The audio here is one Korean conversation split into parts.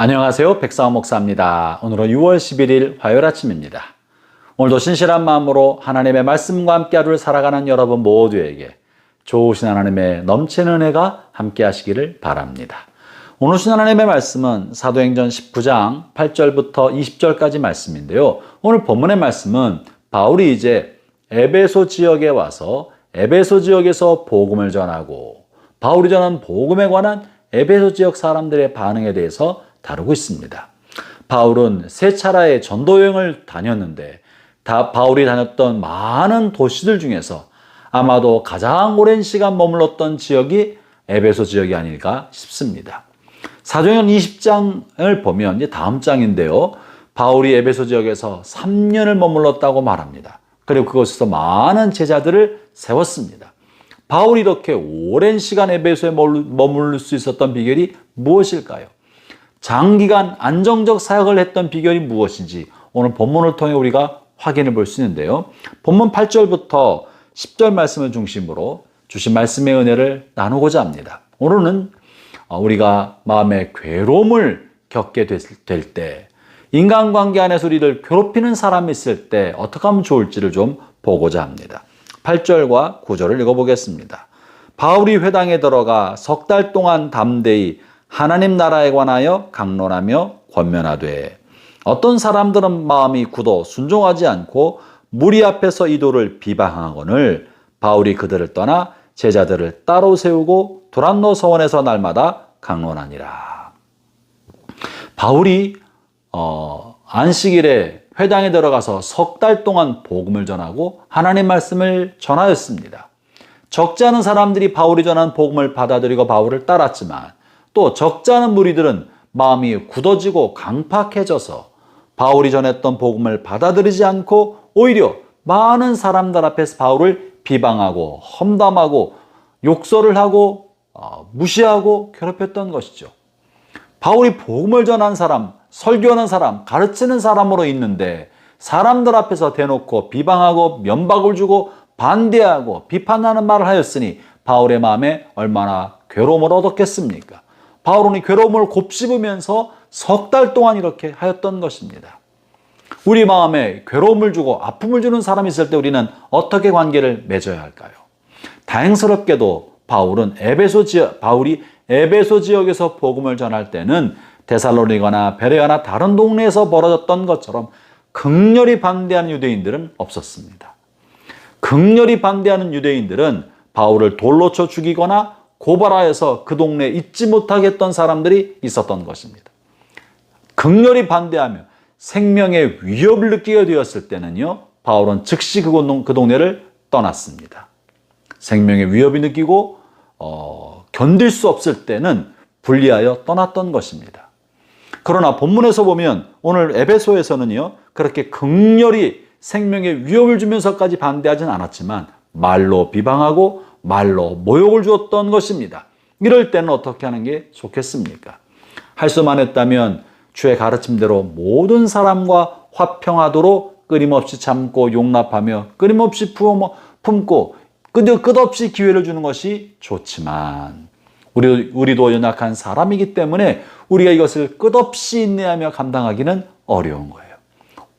안녕하세요. 백사원 목사입니다. 오늘은 6월 11일 화요일 아침입니다. 오늘도 신실한 마음으로 하나님의 말씀과 함께 하루를 살아가는 여러분 모두에게 좋으신 하나님의 넘치는 은혜가 함께 하시기를 바랍니다. 오늘 주신 하나님의 말씀은 사도행전 19장 8절부터 20절까지 말씀인데요. 오늘 본문의 말씀은 바울이 이제 에베소 지역에 와서 에베소 지역에서 복음을 전하고 바울이 전한 복음에 관한 에베소 지역 사람들의 반응에 대해서 다루고 있습니다. 바울은 세 차례의 전도 여행을 다녔는데 바울이 다녔던 많은 도시들 중에서 아마도 가장 오랜 시간 머물렀던 지역이 에베소 지역이 아닐까 싶습니다. 사도행전 20장을 보면 이제 다음 장인데요. 바울이 에베소 지역에서 3년을 머물렀다고 말합니다. 그리고 그곳에서 많은 제자들을 세웠습니다. 바울이 이렇게 오랜 시간 에베소에 머무를 수 있었던 비결이 무엇일까요? 장기간 안정적 사역을 했던 비결이 무엇인지 오늘 본문을 통해 우리가 확인해 볼 수 있는데요. 본문 8절부터 10절 말씀을 중심으로 주신 말씀의 은혜를 나누고자 합니다. 오늘은 우리가 마음의 괴로움을 겪게 될 때, 인간관계 안에서 우리를 괴롭히는 사람이 있을 때 어떻게 하면 좋을지를 좀 보고자 합니다. 8절과 9절을 읽어보겠습니다. 바울이 회당에 들어가 석 달 동안 담대히 하나님 나라에 관하여 강론하며 권면하되 어떤 사람들은 마음이 굳어 순종하지 않고 무리 앞에서 이도를 비방하거늘 바울이 그들을 떠나 제자들을 따로 세우고 두란노 서원에서 날마다 강론하니라. 바울이 안식일에 회당에 들어가서 석 달 동안 복음을 전하고 하나님 말씀을 전하였습니다. 적지 않은 사람들이 바울이 전한 복음을 받아들이고 바울을 따랐지만 또 적지 않은 무리들은 마음이 굳어지고 강팍해져서 바울이 전했던 복음을 받아들이지 않고 오히려 많은 사람들 앞에서 바울을 비방하고 험담하고 욕설을 하고 무시하고 괴롭혔던 것이죠. 바울이 복음을 전한 사람, 설교하는 사람, 가르치는 사람으로 있는데 사람들 앞에서 대놓고 비방하고 면박을 주고 반대하고 비판하는 말을 하였으니 바울의 마음에 얼마나 괴로움을 얻었겠습니까? 바울은 괴로움을 곱씹으면서 석 달 동안 이렇게 하였던 것입니다. 우리 마음에 괴로움을 주고 아픔을 주는 사람이 있을 때 우리는 어떻게 관계를 맺어야 할까요? 다행스럽게도 바울이 에베소 지역에서 복음을 전할 때는 데살로니가나 베레아나 다른 동네에서 벌어졌던 것처럼 극렬히 반대하는 유대인들은 없었습니다. 극렬히 반대하는 유대인들은 바울을 돌로 쳐 죽이거나 고발하여서 그 동네에 있지 못하게 했던 사람들이 있었던 것입니다. 극렬히 반대하며 생명의 위협을 느끼게 되었을 때는요, 바울은 즉시 그 동네를 떠났습니다. 생명의 위협이 느끼고 견딜 수 없을 때는 분리하여 떠났던 것입니다. 그러나 본문에서 보면 오늘 에베소에서는요, 그렇게 극렬히 생명의 위협을 주면서까지 반대하진 않았지만 말로 비방하고 말로 모욕을 주었던 것입니다. 이럴 때는 어떻게 하는 게 좋겠습니까? 할 수만 했다면 주의 가르침대로 모든 사람과 화평하도록 끊임없이 참고 용납하며 끊임없이 품고 끝없이 기회를 주는 것이 좋지만 우리도 연약한 사람이기 때문에 우리가 이것을 끝없이 인내하며 감당하기는 어려운 거예요.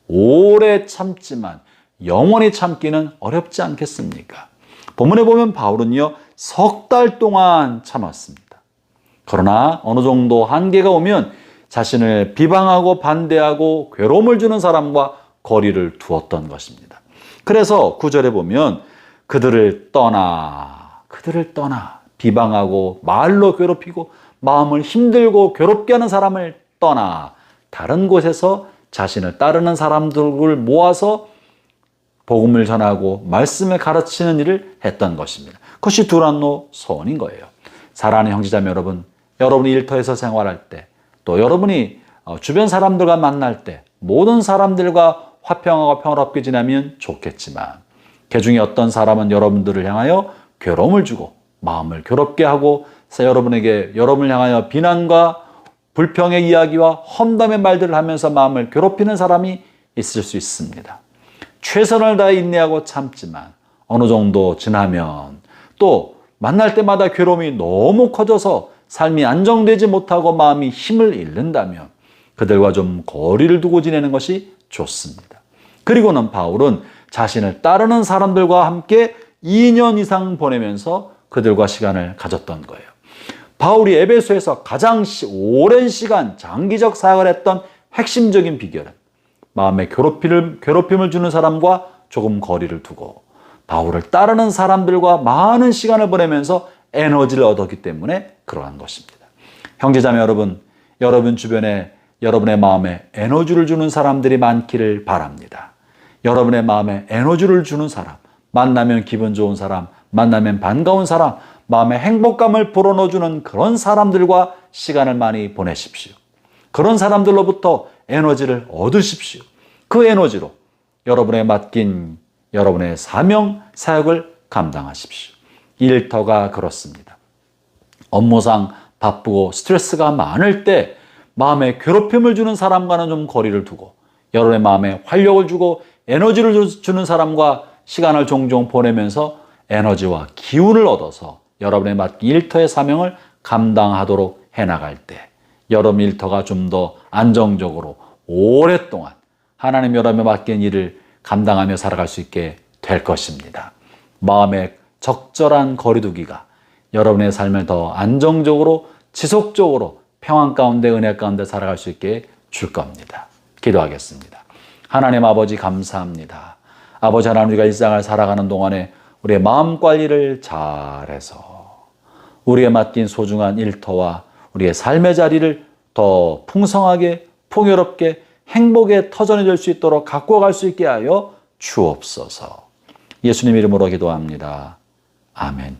오래 참지만 영원히 참기는 어렵지 않겠습니까? 본문에 보면 바울은요, 석 달 동안 참았습니다. 그러나 어느 정도 한계가 오면 자신을 비방하고 반대하고 괴로움을 주는 사람과 거리를 두었던 것입니다. 그래서 9절에 보면 그들을 떠나 비방하고 말로 괴롭히고 마음을 힘들고 괴롭게 하는 사람을 떠나 다른 곳에서 자신을 따르는 사람들을 모아서 복음을 전하고 말씀을 가르치는 일을 했던 것입니다. 그것이 두란노 서원인 거예요. 사랑하는 형제자매 여러분, 여러분이 일터에서 생활할 때, 또 여러분이 주변 사람들과 만날 때 모든 사람들과 화평하고 평화롭게 지내면 좋겠지만 그 중에 어떤 사람은 여러분들을 향하여 괴로움을 주고 마음을 괴롭게 하고 여러분을 향하여 비난과 불평의 이야기와 험담의 말들을 하면서 마음을 괴롭히는 사람이 있을 수 있습니다. 최선을 다해 인내하고 참지만 어느 정도 지나면 또 만날 때마다 괴로움이 너무 커져서 삶이 안정되지 못하고 마음이 힘을 잃는다면 그들과 좀 거리를 두고 지내는 것이 좋습니다. 그리고는 바울은 자신을 따르는 사람들과 함께 2년 이상 보내면서 그들과 시간을 가졌던 거예요. 바울이 에베소에서 가장 오랜 시간 장기적 사역을 했던 핵심적인 비결은 마음에 괴롭힘을 주는 사람과 조금 거리를 두고 바울을 따르는 사람들과 많은 시간을 보내면서 에너지를 얻었기 때문에 그러한 것입니다. 형제자매 여러분, 여러분 주변에 여러분의 마음에 에너지를 주는 사람들이 많기를 바랍니다. 여러분의 마음에 에너지를 주는 사람, 만나면 기분 좋은 사람, 만나면 반가운 사람, 마음에 행복감을 불어넣어주는 그런 사람들과 시간을 많이 보내십시오. 그런 사람들로부터 에너지를 얻으십시오. 그 에너지로 여러분에 맡긴 여러분의 사명, 사역을 감당하십시오. 일터가 그렇습니다. 업무상 바쁘고 스트레스가 많을 때 마음에 괴롭힘을 주는 사람과는 좀 거리를 두고 여러분의 마음에 활력을 주고 에너지를 주는 사람과 시간을 종종 보내면서 에너지와 기운을 얻어서 여러분의 맡긴 일터의 사명을 감당하도록 해나갈 때 여러분 일터가 좀 더 안정적으로 오랫동안 하나님 여러분에 맡긴 일을 감당하며 살아갈 수 있게 될 것입니다. 마음의 적절한 거리두기가 여러분의 삶을 더 안정적으로 지속적으로 평안 가운데 은혜 가운데 살아갈 수 있게 줄 겁니다. 기도하겠습니다. 하나님 아버지 감사합니다. 아버지 하나님 우리가 일상을 살아가는 동안에 우리의 마음 관리를 잘해서 우리의 맡긴 소중한 일터와 우리의 삶의 자리를 더 풍성하게 풍요롭게 행복의 터전이 될 수 있도록 갖고 갈 수 있게 하여 주옵소서. 예수님 이름으로 기도합니다. 아멘.